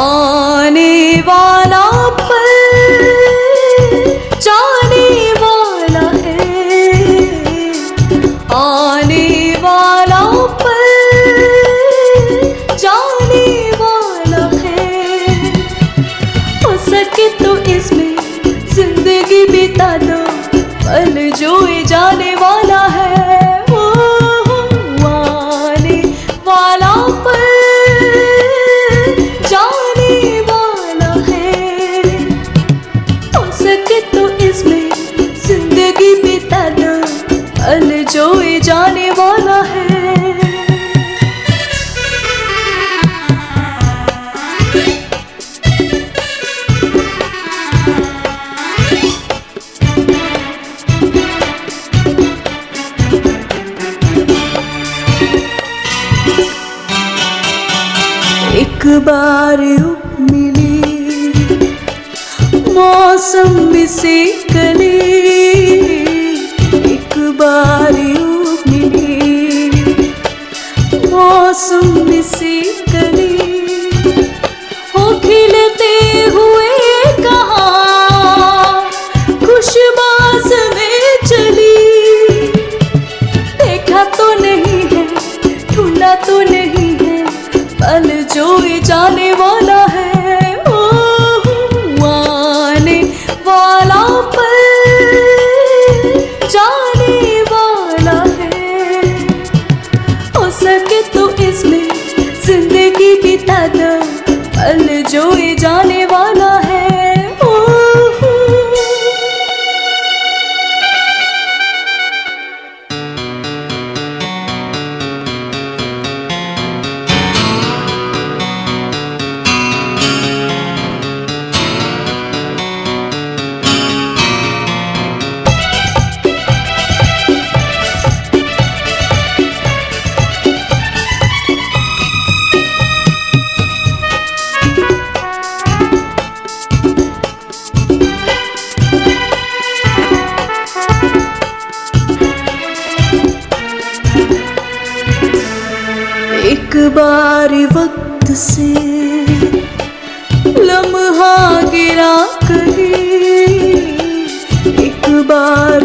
आने वाला पल जाने वाला है, आने वाला पल जाने वाला है। हो सके तो इसमें जिंदगी बिता दो, पल जो ये जाने वाला है। वो आने वाला पल जाने वाला है। हो सके तो इसमें जिंदगी बिता दो, पल जो ये जाने वाला है। एक बार मिली मौसम से कली, एक बार मिली मौसम से कली। हो खिलते हुए कहाँ खुशबास में चली। देखा तो नहीं है, ढूंढा तो नहीं है, पल जो ये जाने वाला है। ओ आने वाला पल जाने वाला है। हो सके तो इसमें जिंदगी बिता दो, पल जो ये जाने वाला है। एक बार वक्त से लम्हा गिरा कहीं, एक बार